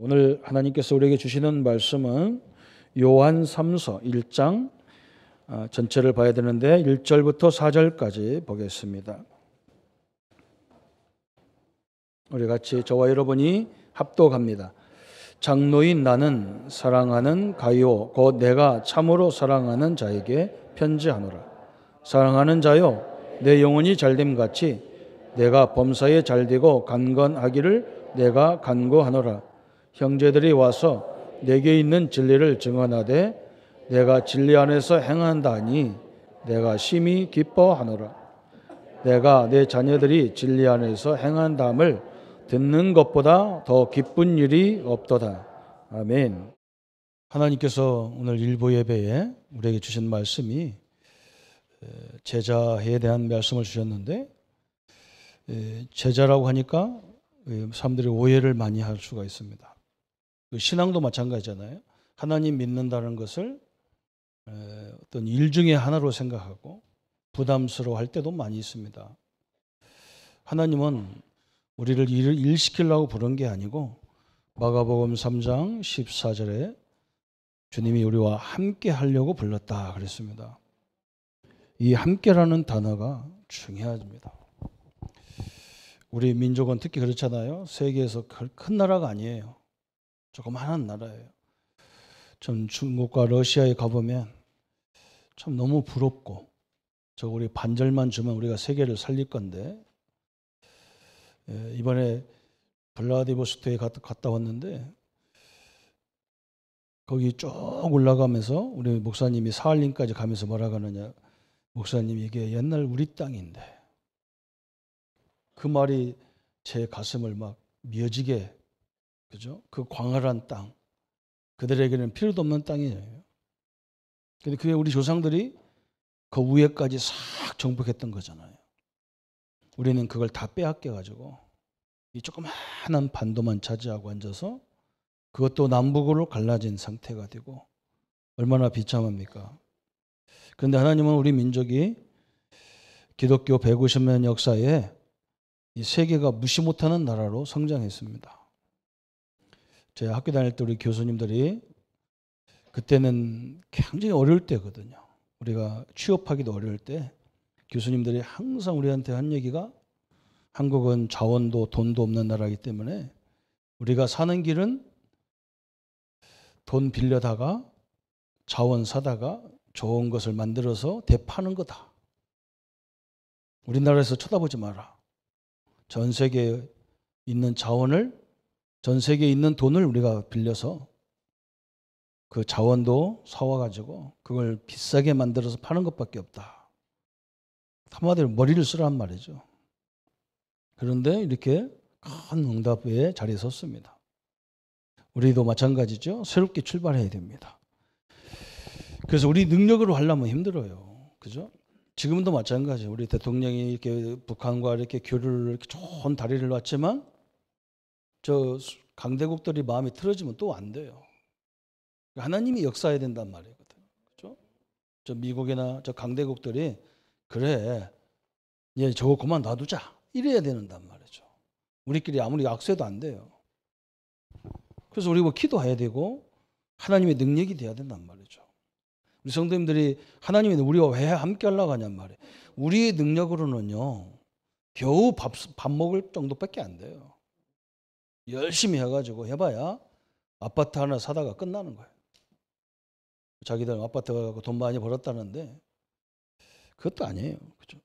오늘 하나님께서 우리에게 주시는 말씀은 요한 3서 1장 전체를 봐야 되는데 1절부터 4절까지 보겠습니다. 우리 같이 저와 여러분이 합독합니다. 장로인 나는 사랑하는 가요 곧 내가 참으로 사랑하는 자에게 편지하노라. 사랑하는 자요 내 영혼이 잘됨 같이 내가 범사에 잘되고 강건하기를 내가 간구하노라. 형제들이 와서 내게 있는 진리를 증언하되 내가 진리 안에서 행한다니 내가 심히 기뻐하노라. 내가 내 자녀들이 진리 안에서 행한다함을 듣는 것보다 더 기쁜 일이 없도다. 아멘. 하나님께서 오늘 일부 예배에 우리에게 주신 말씀이 제자에 대한 말씀을 주셨는데, 제자라고 하니까 사람들이 오해를 많이 할 수가 있습니다. 신앙도 마찬가지잖아요. 하나님 믿는다는 것을 어떤 일 중에 하나로 생각하고 부담스러워할 때도 많이 있습니다. 하나님은 우리를 일시키려고 부른 게 아니고 마가복음 3장 14절에 주님이 우리와 함께 하려고 불렀다 그랬습니다. 이 함께라는 단어가 중요합니다. 우리 민족은 특히 그렇잖아요. 세계에서 큰 나라가 아니에요. 조그마한 나라예요. 전 중국과 러시아에 가보면 참 너무 부럽고, 저 우리 반절만 주면 우리가 세계를 살릴 건데, 이번에 블라디보스토크에 갔다 왔는데 거기 쭉 올라가면서 우리 목사님이 사할린까지 가면서 뭐라고 하느냐, 목사님 이게 옛날 우리 땅인데, 그 말이 제 가슴을 막 미어지게, 그죠? 그 광활한 땅, 그들에게는 필요도 없는 땅이에요. 근데 그게 우리 조상들이 그 위에까지 싹 정복했던 거잖아요. 우리는 그걸 다 빼앗겨가지고 이 조그마한 반도만 차지하고 앉아서 그것도 남북으로 갈라진 상태가 되고 얼마나 비참합니까? 그런데 하나님은 우리 민족이 기독교 150년 역사에 이 세계가 무시 못하는 나라로 성장했습니다. 제가 학교 다닐 때 우리 교수님들이, 그때는 굉장히 어려울 때거든요. 우리가 취업하기도 어려울 때 교수님들이 항상 우리한테 한 얘기가, 한국은 자원도 돈도 없는 나라이기 때문에 우리가 사는 길은 돈 빌려다가 자원 사다가 좋은 것을 만들어서 되파는 거다. 우리나라에서 쳐다보지 마라. 전 세계에 있는 자원을, 전 세계에 있는 돈을 우리가 빌려서 그 자원도 사와가지고 그걸 비싸게 만들어서 파는 것밖에 없다. 한마디로 머리를 쓰란 말이죠. 그런데 이렇게 큰 응답의 자리에 섰습니다. 우리도 마찬가지죠. 새롭게 출발해야 됩니다. 그래서 우리 능력으로 하려면 힘들어요. 그죠? 지금도 마찬가지예요. 우리 대통령이 이렇게 북한과 이렇게 교류를, 이렇게 좋은 다리를 놨지만 저 강대국들이 마음이 틀어지면 또 안 돼요. 하나님이 역사해야 된단 말이거든요. 그렇죠? 저 미국이나 저 강대국들이 그래, 얘 저거 그만 놔두자 이래야 된단 말이죠. 우리끼리 아무리 악수해도 안 돼요. 그래서 우리 뭐 기도해야 되고 하나님의 능력이 돼야 된단 말이죠. 우리 성도님들이 하나님이 우리와 왜 함께 하려고 하냔 말이에요. 우리의 능력으로는요 겨우 밥 먹을 정도밖에 안 돼요. 열심히 해가지고 해봐야 아파트 하나 사다가 끝나는 거예요. 자기들 아파트 가고 돈 많이 벌었다는데 그것도 아니에요. 그죠?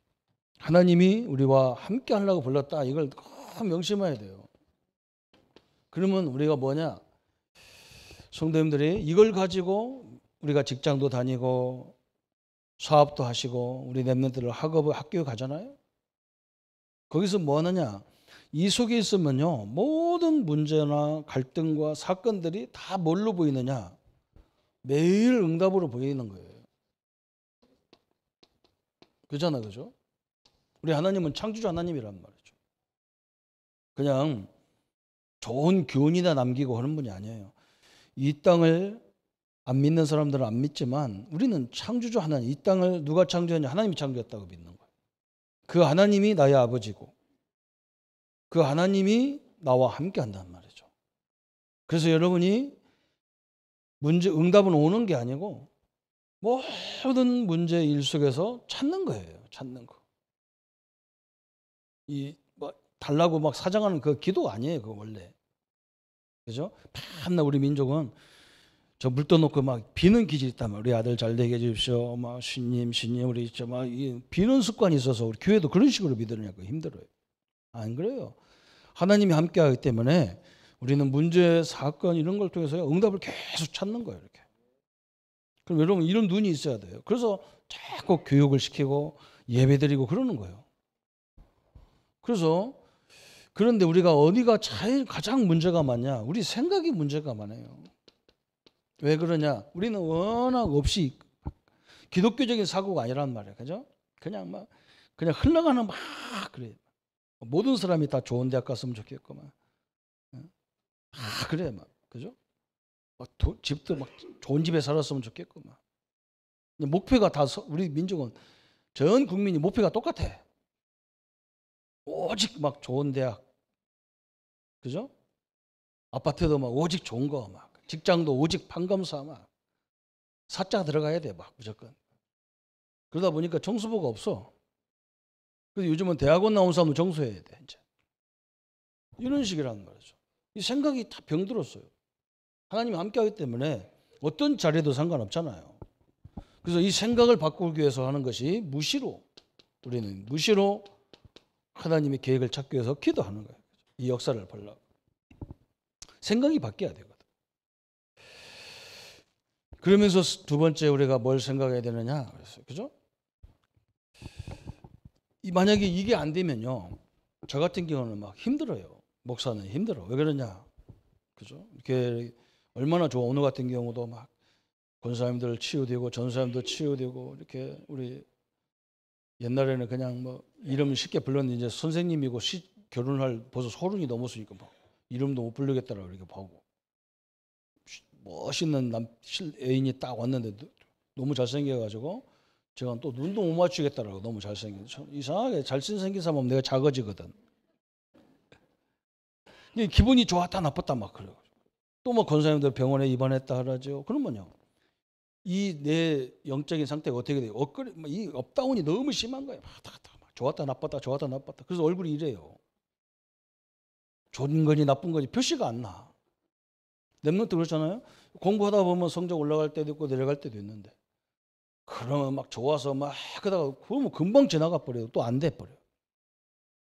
하나님이 우리와 함께 하려고 불렀다. 이걸 꼭 명심해야 돼요. 그러면 우리가 뭐냐? 성도님들이 이걸 가지고 우리가 직장도 다니고 사업도 하시고 우리 랩런트들 학교에 가잖아요. 거기서 뭐 하느냐? 이 속에 있으면요 모든 문제나 갈등과 사건들이 다 뭘로 보이느냐? 매일 응답으로 보이는 거예요. 그잖아, 그죠? 우리 하나님은 창조주 하나님이란 말이죠. 그냥 좋은 교훈이나 남기고 하는 분이 아니에요. 이 땅을 안 믿는 사람들은 안 믿지만 우리는 창조주 하나님, 이 땅을 누가 창조했냐? 하나님이 창조했다고 믿는 거예요. 그 하나님이 나의 아버지고 그 하나님이 나와 함께 한단 말이죠. 그래서 여러분이 응답은 오는 게 아니고 모든 문제 일 속에서 찾는 거예요. 찾는 거. 달라고 막 사정하는 그 기도 아니에요. 그 원래. 그죠? 맨날 우리 민족은 저 물 떠놓고 막 비는 기질이 있단 말이에요. 우리 아들 잘 되게 해주십시오. 막 신님 우리 막 비는 습관이 있어서 우리 교회도 그런 식으로 믿으려고 힘들어요. 안 그래요. 하나님이 함께하기 때문에 우리는 문제, 사건 이런 걸 통해서 응답을 계속 찾는 거예요. 이렇게. 그럼 여러분 이런 눈이 있어야 돼요. 그래서 자꾸 교육을 시키고 예배드리고 그러는 거예요. 그런데 우리가 어디가 가장 문제가 많냐? 우리 생각이 문제가 많아요. 왜 그러냐? 우리는 워낙 없이 기독교적인 사고가 아니란 말이에요. 그죠? 그냥 흘러가는 막 그래. 모든 사람이 다 좋은 대학 갔으면 좋겠고 막. 그래 막. 그죠? 집도 막 좋은 집에 살았으면 좋겠고 막. 목표가 우리 민족은 전 국민이 목표가 똑같아. 오직 막 좋은 대학. 그죠? 아파트도 막 오직 좋은 거 막. 직장도 오직 판검사 막. 사자 들어가야 돼 막 무조건. 그러다 보니까 정수부가 없어. 그래서 요즘은 대학원 나온 사람은 정수해야 돼 이제. 이런 식이라는 거죠. 이 생각이 다 병들었어요. 하나님이 함께하기 때문에 어떤 자리도 상관없잖아요. 그래서 이 생각을 바꾸기 위해서 하는 것이 우리는 무시로 하나님의 계획을 찾기 위해서 기도하는 거예요. 이 역사를 보려고. 생각이 바뀌어야 되거든. 그러면서 두 번째 우리가 뭘 생각해야 되느냐 그랬어요. 그죠? 만약에 이게 안 되면요. 저 같은 경우는 막 힘들어요. 목사는 힘들어. 왜 그러냐? 그죠? 이렇게 얼마나 좋아. 오늘 같은 경우도 막 권사님들 치유되고 전사님들 치유되고 이렇게 우리 옛날에는 그냥 뭐 이름 쉽게 불렀는데 이제 선생님이고 결혼할 벌써 서른이 넘었으니까 막 이름도 못 부르겠다라고 이렇게 보고 멋있는 애인이 딱 왔는데 너무 잘생겨가지고 제가 또 눈도 못 맞추겠다라고 너무 잘생긴 이상하게 잘생긴 사람은 내가 작아지거든. 기분이 좋았다 나빴다 막 그래요. 또 뭐 권사님들 병원에 입원했다 하라죠. 그러면요. 이 내 영적인 상태가 어떻게 돼요? 이 업다운이 너무 심한 거예요. 막 좋았다 나빴다 좋았다 나빴다. 그래서 얼굴이 이래요. 좋은 거니 나쁜 거니 표시가 안 나. 랩런트 그렇잖아요. 공부하다 보면 성적 올라갈 때도 있고 내려갈 때도 있는데 그러면 막 좋아서 막 그러다가 그러면 금방 지나가 버려요. 또 안 돼 버려요.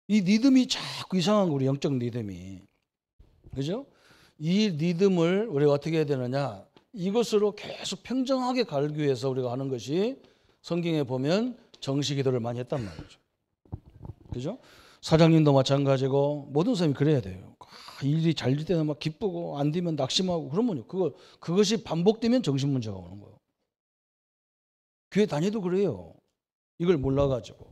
이 리듬이 자꾸 이상한 거 우리 영적 리듬이. 그죠? 이 리듬을 우리가 어떻게 해야 되느냐? 이것으로 계속 평정하게 가기 위해서 우리가 하는 것이 성경에 보면 정시기도를 많이 했단 말이죠. 그죠? 사장님도 마찬가지고 모든 사람이 그래야 돼요. 일이 잘 될 때는 막 기쁘고 안 되면 낙심하고 그러면요. 그것이 반복되면 정신 문제가 오는 거예요. 교회 다니도 그래요. 이걸 몰라가지고.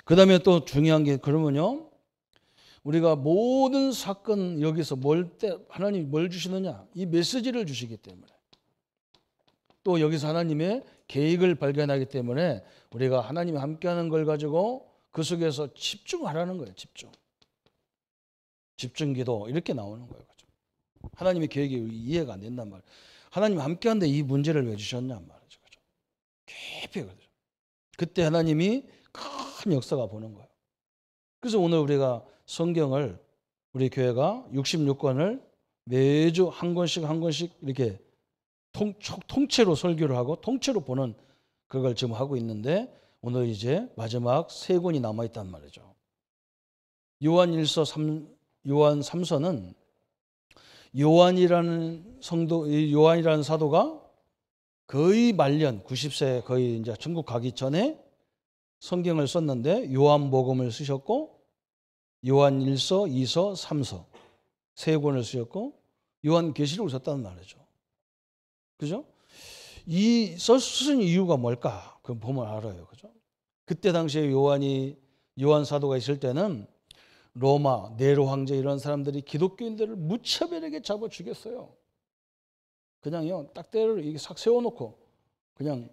그 다음에 또 중요한 게 그러면요. 우리가 모든 사건 여기서 하나님이 뭘 주시느냐? 이 메시지를 주시기 때문에. 또 여기서 하나님의 계획을 발견하기 때문에 우리가 하나님이 함께하는 걸 가지고 그 속에서 집중하라는 거예요. 집중기도 이렇게 나오는 거예요. 그렇죠? 하나님의 계획이 이해가 안 된단 말이에요. 하나님 함께하는데 이 문제를 왜 주셨냔 말이죠. 그렇죠? 깊이 그렇죠? 그때 하나님이 큰 역사가 보는 거예요. 그래서 오늘 우리가 성경을 우리 교회가 66권을 매주 한 권씩 이렇게 통째로 설교를 하고 통째로 보는 그걸 지금 하고 있는데 오늘 이제 마지막 3권이 남아있단 말이죠. 요한 3서는 요한이라는 사도가 거의 말년 90세 거의 이제 천국 가기 전에 성경을 썼는데 요한복음을 쓰셨고 요한 1서, 2서, 3서 3권을 쓰셨고 요한계시록을 썼다는 말이죠. 그죠? 이 쓰신 이유가 뭘까? 그럼 보면 알아요. 그죠? 그때 당시에 요한 사도가 있을 때는 로마, 네로 황제 이런 사람들이 기독교인들을 무차별하게 잡아 죽였어요. 그냥요, 딱 이게 싹 세워놓고 그냥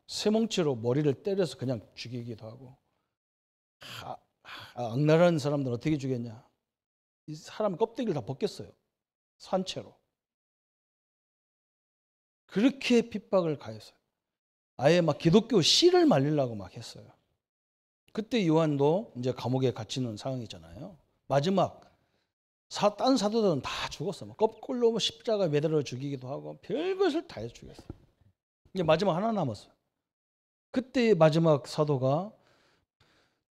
쇠뭉치로 머리를 때려서 그냥 죽이기도 하고. 악랄한 사람들은 어떻게 죽였냐? 이 사람 껍데기를 다 벗겼어요. 산채로. 그렇게 핍박을 가했어요. 아예 막 기독교 씨를 말리려고 막 했어요. 그때 요한도 이제 감옥에 갇히는 상황이잖아요. 마지막 딴 사도들은 다 죽었어. 거꾸로 십자가 매달려 죽이기도 하고 별것을 다 해서 죽였어요. 이제 마지막 하나 남았어요. 그때 마지막 사도가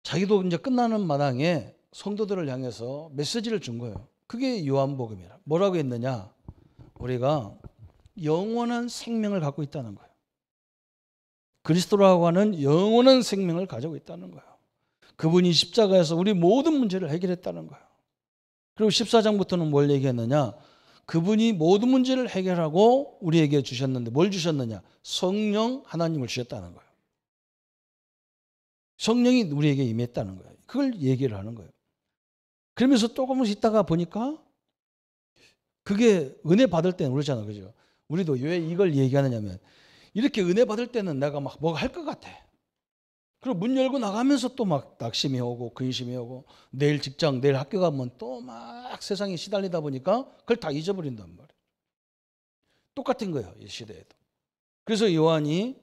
자기도 이제 끝나는 마당에 성도들을 향해서 메시지를 준 거예요. 그게 요한복음이라. 뭐라고 했느냐? 우리가 영원한 생명을 갖고 있다는 거예요. 그리스도라고 하는 영원한 생명을 가지고 있다는 거예요. 그분이 십자가에서 우리 모든 문제를 해결했다는 거예요. 그리고 14장부터는 뭘 얘기했느냐? 그분이 모든 문제를 해결하고 우리에게 주셨는데 뭘 주셨느냐? 성령 하나님을 주셨다는 거예요. 성령이 우리에게 임했다는 거예요. 그걸 얘기를 하는 거예요. 그러면서 조금씩 있다가 보니까 그게 은혜 받을 때는 그렇잖아요. 그죠? 우리도 왜 이걸 얘기하느냐면 이렇게 은혜 받을 때는 내가 막 뭐가 할 것 같아. 그리고 문 열고 나가면서 또 막 낙심이 오고 근심이 오고 내일 직장, 내일 학교 가면 또 막 세상에 시달리다 보니까 그걸 다 잊어버린단 말이에요. 똑같은 거예요. 이 시대에도. 그래서 요한이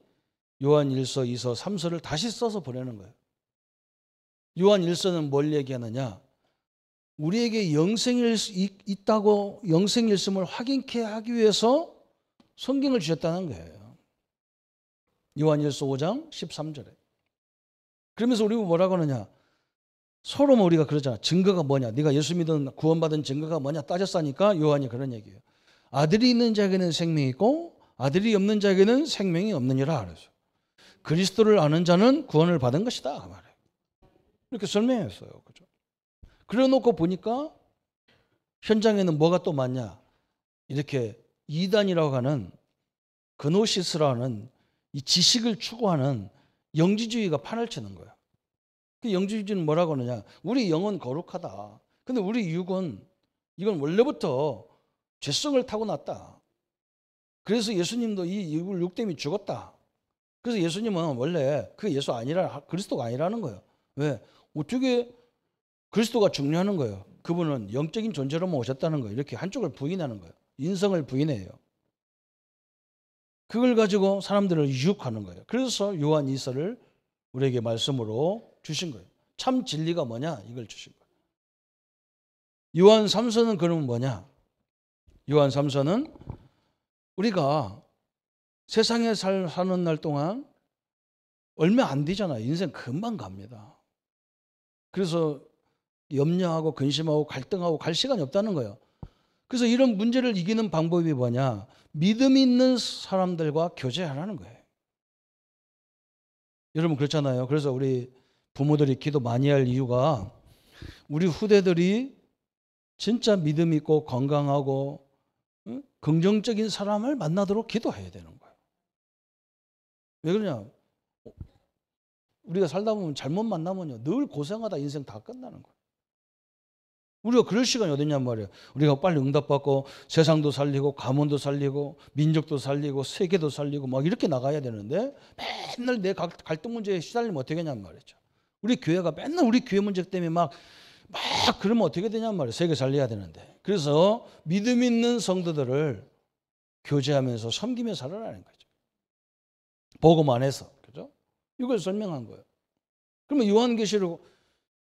요한 1서, 2서, 3서를 다시 써서 보내는 거예요. 요한 1서는 뭘 얘기하느냐? 우리에게 영생이 있다고 영생이 있음을 확인케 하기 위해서 성경을 주셨다는 거예요. 요한 1서 5장 13절에. 그러면서 우리가 뭐라고 하느냐? 서로 우리가 그러잖아. 증거가 뭐냐? 네가 예수 믿은 구원받은 증거가 뭐냐? 따졌으니까 요한이 그런 얘기예요. 아들이 있는 자에게는 생명이 있고 아들이 없는 자에게는 생명이 없느니라 그래서. 그리스도를 아는 자는 구원을 받은 것이다 그 말이에요. 이렇게 설명했어요. 그죠? 그래 놓고 보니까 현장에는 뭐가 또 많냐? 이렇게 이단이라고 하는 그노시스라는 이 지식을 추구하는 영지주의가 판을 치는 거예요. 그 영지주의는 뭐라고 하느냐? 우리 영은 거룩하다. 근데 우리 육은 이건 원래부터 죄성을 타고났다. 그래서 예수님도 이 육 때문에 죽었다. 그래서 예수님은 원래 그 예수 아니라 그리스도가 아니라는 거예요. 왜? 어떻게 그리스도가 중요하는 거예요. 그분은 영적인 존재로만 오셨다는 거예요. 이렇게 한쪽을 부인하는 거예요. 인성을 부인해요. 그걸 가지고 사람들을 유혹하는 거예요. 그래서 요한 2서를 우리에게 말씀으로 주신 거예요. 참 진리가 뭐냐? 이걸 주신 거예요. 요한 3서는 그러면 뭐냐? 요한 3서는 우리가 세상에 사는 날 동안 얼마 안 되잖아요. 인생 금방 갑니다. 그래서 염려하고 근심하고 갈등하고 갈 시간이 없다는 거예요. 그래서 이런 문제를 이기는 방법이 뭐냐? 믿음 있는 사람들과 교제하라는 거예요. 여러분 그렇잖아요. 그래서 우리 부모들이 기도 많이 할 이유가 우리 후대들이 진짜 믿음 있고 건강하고 긍정적인 사람을 만나도록 기도해야 되는 거예요. 왜 그러냐? 우리가 살다 보면 잘못 만나면요 늘 고생하다 인생 다 끝나는 거예요. 우리가 그럴 시간이 어딨냔 말이에요. 우리가 빨리 응답받고 세상도 살리고 가문도 살리고 민족도 살리고 세계도 살리고 막 이렇게 나가야 되는데 맨날 내 갈등 문제에 시달리면 어떻게 하냔 말이죠. 우리 교회가 맨날 우리 교회 문제 때문에 막 그러면 어떻게 되냔 말이에요. 세계 살려야 되는데. 그래서 믿음 있는 성도들을 교제하면서 섬기며 살아라는 거죠. 복음 안에서. 그죠? 이걸 설명한 거예요. 그러면 요한계시록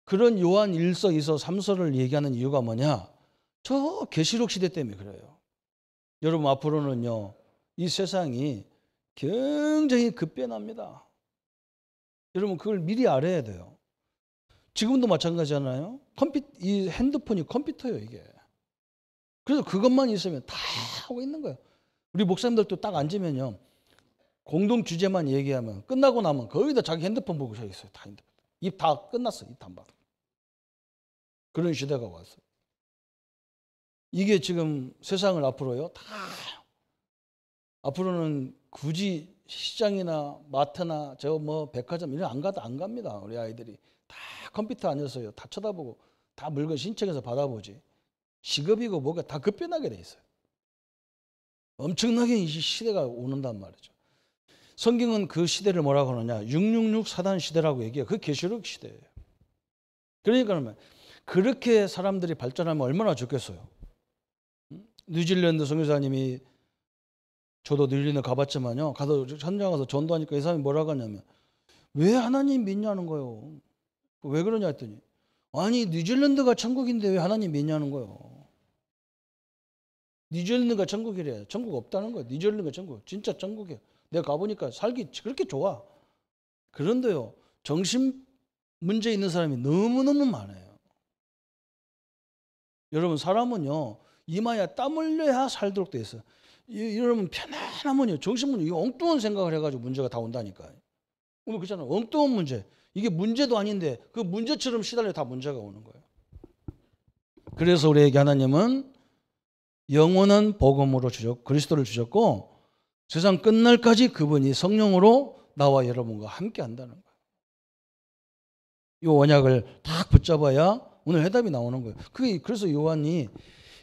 그런 요한 1서, 2서, 3서를 얘기하는 이유가 뭐냐? 저 계시록 시대 때문에 그래요. 여러분 앞으로는요. 이 세상이 굉장히 급변합니다. 여러분 그걸 미리 알아야 돼요. 지금도 마찬가지잖아요. 이 핸드폰이 컴퓨터예요, 이게. 그래서 그것만 있으면 다 하고 있는 거예요. 우리 목사님들도 딱 앉으면요. 공동 주제만 얘기하면 끝나고 나면 거의 다 자기 핸드폰 보고 서 있어요. 다 핸드폰. 입 다 끝났어. 입 다 안 받아. 그런 시대가 왔어요. 이게 지금 세상을 앞으로요. 다 앞으로는 굳이 시장이나 마트나 저 뭐 백화점 이런 안 갑니다. 우리 아이들이 다 컴퓨터 안에서요. 다 쳐다보고 다 물건 신청해서 받아보지. 직업이고 뭐가 다 급변하게 돼 있어요. 엄청나게 이 시대가 오는단 말이죠. 성경은 그 시대를 뭐라고 하느냐? 666 사단 시대라고 얘기해요. 그 계시록 시대예요. 그러니까 그렇게 사람들이 발전하면 얼마나 좋겠어요. 뉴질랜드 선교사님이, 저도 뉴질랜드 가봤지만요, 가서 현장 가서 전도하니까 이 사람이 뭐라고 하냐면, 왜 하나님 믿냐는 거예요. 왜 그러냐 했더니, 아니 뉴질랜드가 천국인데 왜 하나님 믿냐는 거예요. 뉴질랜드가 천국이래. 천국 없다는 거예요. 뉴질랜드가 천국, 진짜 천국이에요. 내가 가보니까 살기 그렇게 좋아. 그런데요, 정신 문제 있는 사람이 너무너무 많아요. 여러분, 사람은요, 이마에 땀 흘려야 살도록 돼 있어요. 여러분, 편안하면요, 정신 문제, 이거 엉뚱한 생각을 해가지고 문제가 다 온다니까요. 오늘 그렇잖아요. 엉뚱한 문제. 이게 문제도 아닌데 그 문제처럼 시달려 다 문제가 오는 거예요. 그래서 우리에게 하나님은 영원한 복음으로 그리스도를 주셨고, 세상 끝날까지 그분이 성령으로 나와 여러분과 함께 한다는 거예요. 이 언약을 딱 붙잡아야 오늘 해답이 나오는 거예요. 그래서 요한이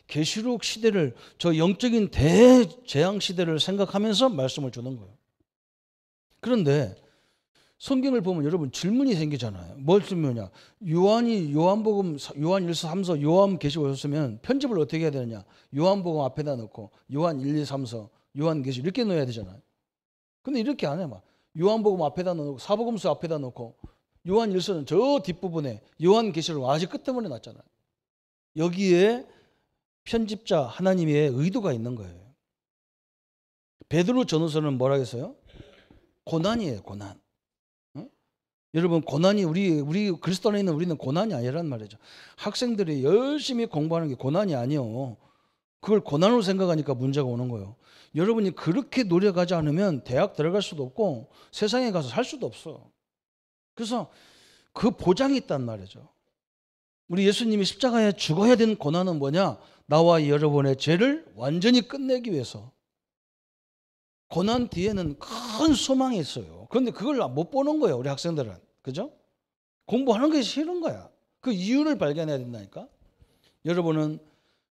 계시록 시대를, 저 영적인 대재앙 시대를 생각하면서 말씀을 주는 거예요. 그런데 성경을 보면 여러분 질문이 생기잖아요. 뭘 질문이냐? 요한복음, 요한 1서 3서, 요한계시록 오셨으면 편집을 어떻게 해야 되느냐? 요한복음 앞에다 넣고 요한 1, 2, 3서, 요한계시록 이렇게 넣어야 되잖아요. 근데 이렇게 안 해. 막 요한복음 앞에다 넣고 사복음서 앞에다 넣고 요한 1서는 저 뒷부분에 요한계시록 아직 끝부분에 놨잖아요. 여기에 편집자 하나님의 의도가 있는 거예요. 베드로 전후서는 뭐라 했어요? 고난이에요, 고난. 여러분, 고난이 우리 그리스도 안에 있는 우리는 고난이 아니란 말이죠. 학생들이 열심히 공부하는 게 고난이 아니에요. 그걸 고난으로 생각하니까 문제가 오는 거예요. 여러분이 그렇게 노력하지 않으면 대학 들어갈 수도 없고 세상에 가서 살 수도 없어. 그래서 그 보장이 있단 말이죠. 우리 예수님이 십자가에 죽어야 되는 고난은 뭐냐? 나와 여러분의 죄를 완전히 끝내기 위해서. 고난 뒤에는 큰 소망이 있어요. 그런데 그걸 못 보는 거예요, 우리 학생들은. 그죠? 공부하는 게 싫은 거야. 그 이유를 발견해야 된다니까. 여러분은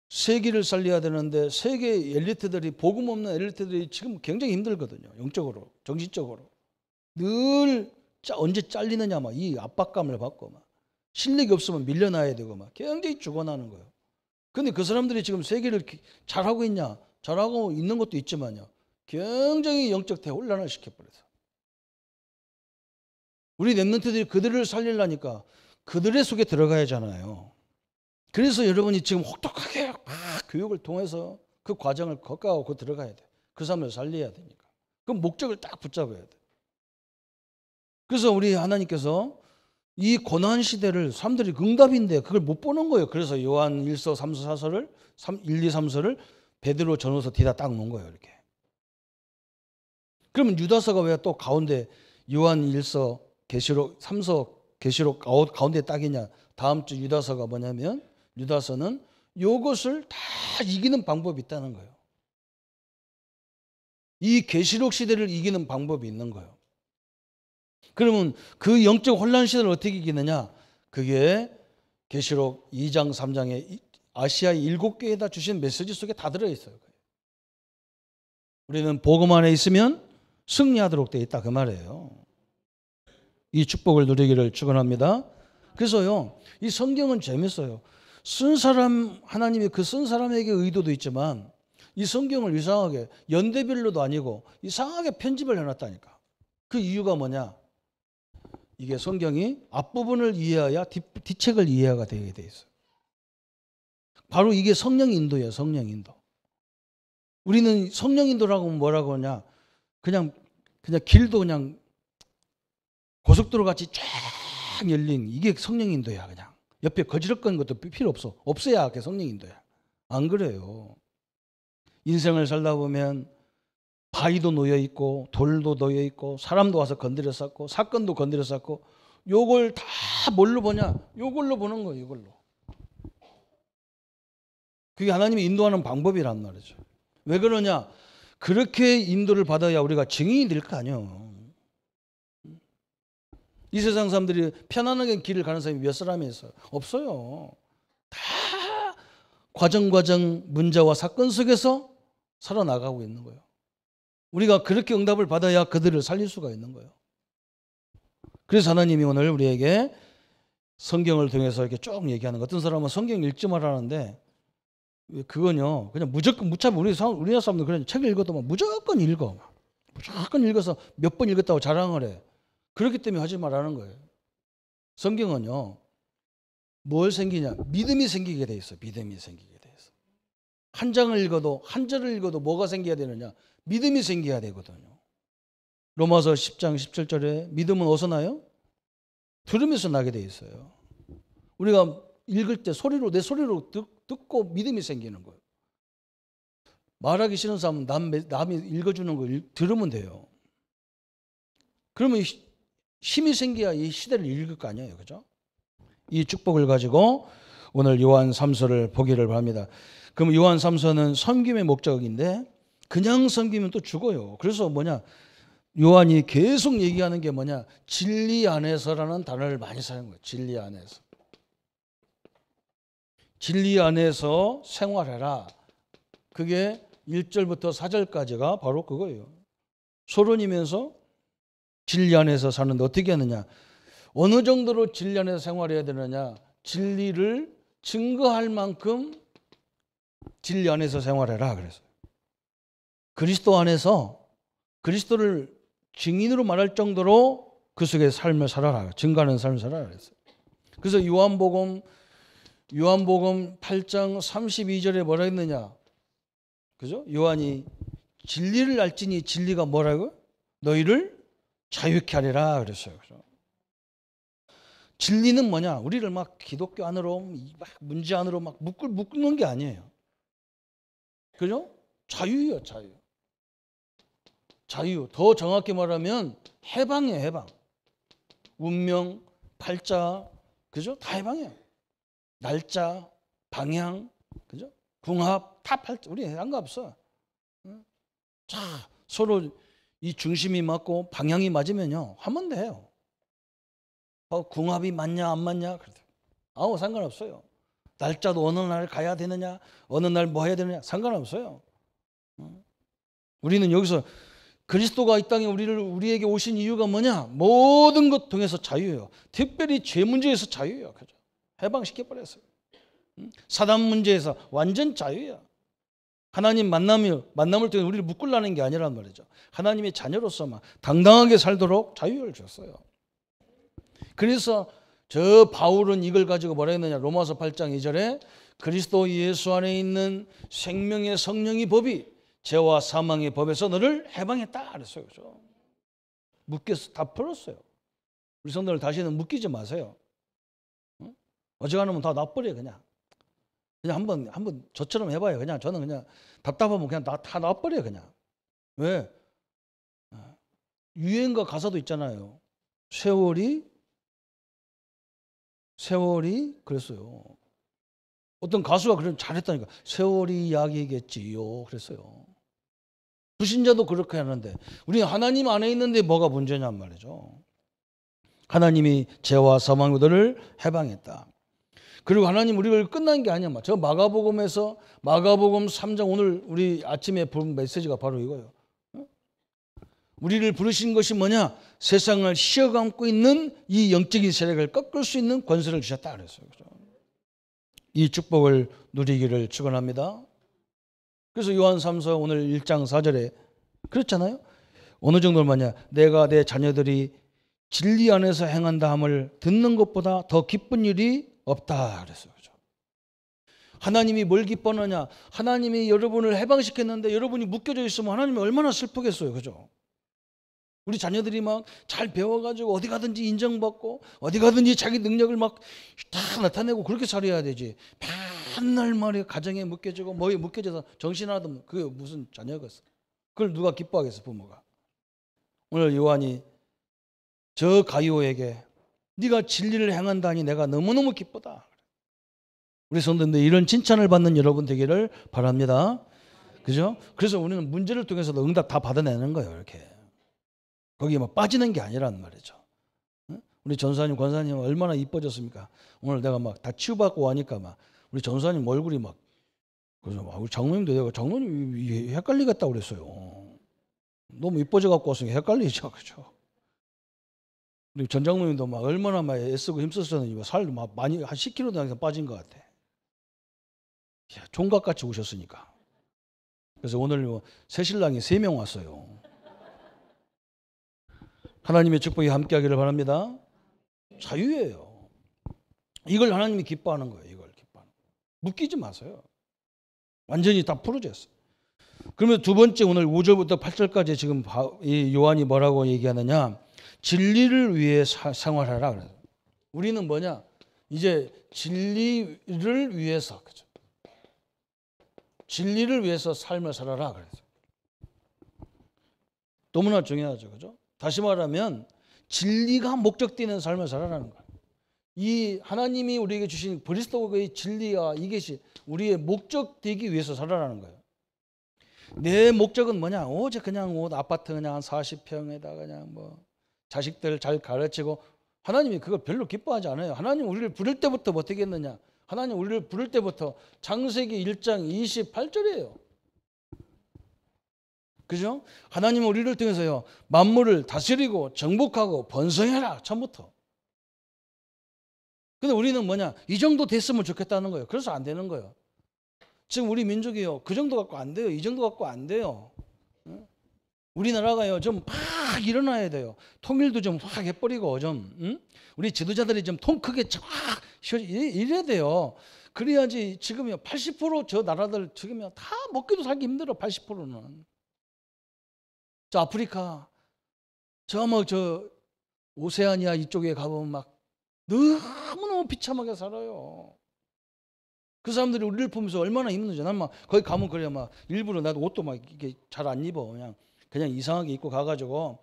세계를 살려야 되는데 세계 엘리트들이, 복음 없는 엘리트들이 지금 굉장히 힘들거든요. 영적으로, 정신적으로. 늘 언제 잘리느냐 막 이 압박감을 받고 막 실력이 없으면 밀려나야 되고 막 굉장히 죽어나는 거예요. 근데 그 사람들이 지금 세계를 잘하고 있냐? 잘하고 있는 것도 있지만요, 굉장히 영적 대혼란을 시켜버려서 우리 렘넌트들이 그들을 살리려니까 그들의 속에 들어가야 하잖아요. 그래서 여러분이 지금 혹독하게 막 교육을 통해서 그 과정을 거쳐가고 들어가야 돼. 그 사람을 살려야 되니까. 그 목적을 딱 붙잡아야 돼. 그래서 우리 하나님께서 이 고난 시대를 사람들이 응답인데 그걸 못 보는 거예요. 그래서 요한 1서, 3서, 4서를 1, 2, 3서를 베드로 전후서 뒤에다 딱 놓은 거예요. 이렇게. 그러면 유다서가 왜 또 가운데 요한 1서, 계시록, 3서, 계시록 가운데 딱이냐? 다음 주 유다서가 뭐냐면, 유다서는 이것을 다 이기는 방법이 있다는 거예요. 이 계시록 시대를 이기는 방법이 있는 거예요. 그러면 그 영적 혼란 시대를 어떻게 이기느냐? 그게 계시록 2장 3장에 아시아의 7교회에다 주신 메시지 속에 다 들어있어요. 우리는 복음 안에 있으면 승리하도록 되어 있다, 그 말이에요. 이 축복을 누리기를 축원합니다. 그래서요, 이 성경은 재밌어요. 쓴 사람, 하나님이 그 쓴 사람에게 의도도 있지만 이 성경을 이상하게 연대별로도 아니고 이상하게 편집을 해놨다니까. 그 이유가 뭐냐? 이게 성경이 앞부분을 이해해야 뒷책을 이해가 되게 돼 있어요. 바로 이게 성령 인도예요. 성령 인도. 우리는 성령 인도라고 하면 뭐라고 하냐? 그냥 길도 그냥 고속도로 같이 쫙 열린 이게 성령 인도야. 그냥 옆에 거지럭거리는 것도 필요 없어. 없어야 그게 성령 인도야. 안 그래요. 인생을 살다 보면 바위도 놓여 있고 돌도 놓여 있고 사람도 와서 건드려 쌓고 사건도 건드려 쌓고, 요걸 다 뭘로 보냐? 요걸로 보는 거예요. 이걸로. 그게 하나님이 인도하는 방법이란 말이죠. 왜 그러냐? 그렇게 인도를 받아야 우리가 증인이 될 거 아니에요. 이 세상 사람들이 편안하게 길을 가는 사람이 몇 사람이 있어요? 없어요. 다 과정 문제와 사건 속에서 살아나가고 있는 거예요. 우리가 그렇게 응답을 받아야 그들을 살릴 수가 있는 거예요. 그래서 하나님이 오늘 우리에게 성경을 통해서 이렇게 쭉 얘기하는 거. 어떤 사람은 성경 읽지 말라는데 그건요, 그냥 무조건 무참 우리나라 사람들 그냥 책을 읽어도 막 무조건 읽어. 무조건 읽어서 몇 번 읽었다고 자랑을 해. 그렇기 때문에 하지 말라는 거예요. 성경은요, 뭘 생기냐? 믿음이 생기게 돼 있어. 믿음이 생기게 돼 있어. 한 장을 읽어도, 한 절을 읽어도 뭐가 생겨야 되느냐? 믿음이 생겨야 되거든요. 로마서 10장 17절에 믿음은 어디서 나요? 들으면서 나게 돼 있어요. 우리가 읽을 때 소리로, 내 소리로 듣고 믿음이 생기는 거예요. 말하기 싫은 사람은 남이 읽어주는 걸 들으면 돼요. 그러면 힘이 생겨야 이 시대를 읽을 거 아니에요. 그죠? 이 축복을 가지고 오늘 요한 3서를 보기를 바랍니다. 그럼 요한 3서는 섬김의 목적인데 그냥 섬기면 또 죽어요. 그래서 뭐냐? 요한이 계속 얘기하는 게 뭐냐? 진리 안에서라는 단어를 많이 사용해요. 진리 안에서. 진리 안에서 생활해라. 그게 1절부터 4절까지가 바로 그거예요. 소론이면서 진리 안에서 사는데 어떻게 하느냐? 어느 정도로 진리 안에서 생활해야 되느냐? 진리를 증거할 만큼 진리 안에서 생활해라 그랬어요. 그리스도 안에서 그리스도를 증인으로 말할 정도로 그 속에 삶을 살아라. 증거하는 삶을 살아라 그랬어요. 그래서 요한복음 8장 32절에 뭐라 했느냐? 그죠? 요한이 진리를 알지니 진리가 뭐라고? 너희를 자유케 하리라 그랬어요. 그죠? 진리는 뭐냐? 우리를 막 기독교 안으로 막 문제 안으로 막 묶는 게 아니에요. 그죠? 자유예요, 자유. 자유. 더 정확히 말하면 해방이에요, 해방. 운명, 팔자, 그죠? 다 해방이에요. 날짜, 방향, 그죠? 궁합, 다 팔자. 우리 상관없어. 자, 서로 이 중심이 맞고 방향이 맞으면요, 하면 돼요. 궁합이 맞냐 안 맞냐 아무 상관없어요. 날짜도 어느 날 가야 되느냐, 어느 날 뭐 해야 되느냐 상관없어요. 우리는 여기서 그리스도가 이 땅에 우리에게 오신 이유가 뭐냐? 모든 것 통해서 자유예요. 특별히 죄 문제에서 자유예요. 그죠? 해방시켜 버렸어요. 사단 문제에서 완전 자유야. 하나님 만남을 통해 우리를 묶으려는 게 아니란 말이죠. 하나님의 자녀로서만 당당하게 살도록 자유를 줬어요. 그래서 저 바울은 이걸 가지고 뭐라 했느냐? 로마서 8장 2절에 그리스도 예수 안에 있는 생명의 성령의 법이 죄와 사망의 법에서 너를 해방했다 그랬어요. 그렇죠? 묶여서 다 풀었어요. 우리 성도들 다시는 묶이지 마세요. 어지간하면 다 놔버려요. 그냥 한번 저처럼 해봐요. 그냥 저는 그냥 답답하면 그냥 다 놔버려요. 그냥. 왜? 유행가 가사도 있잖아요. 세월이 그랬어요. 어떤 가수가 그런 잘했다니까. 세월이 약이겠지요. 그랬어요. 불신자도 그렇게 하는데 우리는 하나님 안에 있는데 뭐가 문제냔 말이죠. 하나님이 죄와 사망들을 해방했다. 그리고 하나님 우리를 끝난 게 아니야. 저 마가복음 3장 오늘 우리 아침에 본 메시지가 바로 이거예요. 우리를 부르신 것이 뭐냐? 세상을 휘어감고 있는 이 영적인 세력을 꺾을 수 있는 권세를 주셨다 그랬어요. 이 축복을 누리기를 축원합니다. 그래서 요한 3서 오늘 1장 4절에 그렇잖아요. 어느 정도로 뭐냐? 내가 내 자녀들이 진리 안에서 행한다 함을 듣는 것보다 더 기쁜 일이 없다 그랬어요. 그죠? 하나님이 뭘 기뻐하느냐? 하나님이 여러분을 해방시켰는데 여러분이 묶여져 있으면 하나님이 얼마나 슬프겠어요. 그죠? 우리 자녀들이 막 잘 배워가지고 어디 가든지 인정받고 어디 가든지 자기 능력을 막 다 나타내고 그렇게 살아야 되지. 맨날 말이야 가정에 묶여지고 뭐에 묶여져서 정신 하나도 그게 무슨 자녀겠어. 그걸 누가 기뻐하겠어 부모가. 오늘 요한이 저 가이오에게 네가 진리를 행한다니 내가 너무너무 기쁘다. 우리 성도님들 이런 칭찬을 받는 여러분 되기를 바랍니다. 그죠? 그래서 우리는 문제를 통해서도 응답 다 받아내는 거예요. 이렇게. 거기에 막 빠지는 게 아니란 말이죠. 우리 전사님, 권사님 얼마나 이뻐졌습니까? 오늘 내가 막 다 치유받고 하니까 막 우리 전사님 얼굴이 막 그래서 막 우리 장로님도 내가 장로님 헷갈리겠다 그랬어요. 너무 이뻐져 갖고 왔으니까 헷갈리죠, 그죠? 우리 전 장로님도 막 얼마나 막 애쓰고 힘썼었는지 살 막 많이 한 10kg 이상 빠진 것 같아. 총각같이 오셨으니까. 그래서 오늘 새신랑이 3명 왔어요. 하나님의 축복이 함께하기를 바랍니다. 자유예요. 이걸 하나님이 기뻐하는 거예요. 이걸 기뻐하는 거예요. 묶이지 마세요. 완전히 다 풀어졌어요. 그러면 두 번째 오늘 5절부터 8절까지 지금 이 요한이 뭐라고 얘기하느냐? 진리를 위해 생활하라 그래요. 우리는 뭐냐? 이제 진리를 위해서, 그죠? 진리를 위해서 삶을 살아라 그래서. 너무나 중요하죠, 그죠? 다시 말하면 진리가 목적되는 삶을 살아라는 거예요. 이 하나님이 우리에게 주신 그리스도의 진리와 이것이 우리의 목적되기 위해서 살아라는 거예요. 내 목적은 뭐냐? 오직 그냥 아파트 그냥 한 40평에다 그냥 뭐 자식들 잘 가르치고, 하나님이 그걸 별로 기뻐하지 않아요. 하나님 우리를 부를 때부터 어떻게 했느냐? 하나님 우리를 부를 때부터 창세기 1장 28절이에요. 그죠? 하나님은 우리를 통해서요, 만물을 다스리고 정복하고 번성해라, 처음부터. 근데 우리는 뭐냐? 이 정도 됐으면 좋겠다는 거예요. 그래서 안 되는 거예요. 지금 우리 민족이요, 그 정도 갖고 안 돼요. 이 정도 갖고 안 돼요. 우리나라가요, 좀 막 일어나야 돼요. 통일도 좀 확 해버리고, 우리 지도자들이 좀 통 크게 확 이래야 돼요. 그래야지. 지금요, 80% 나라들 지금요, 다 먹기도 살기 힘들어, 80%는. 저 아프리카, 저 오세아니아 이쪽에 가보면 막 너무너무 비참하게 살아요. 그 사람들이 우리를 보면서 얼마나 힘든지. 난 막 거기 가면 그래, 막 일부러 나도 옷도 막 이게 잘 안 입어. 그냥 이상하게 입고 가가지고.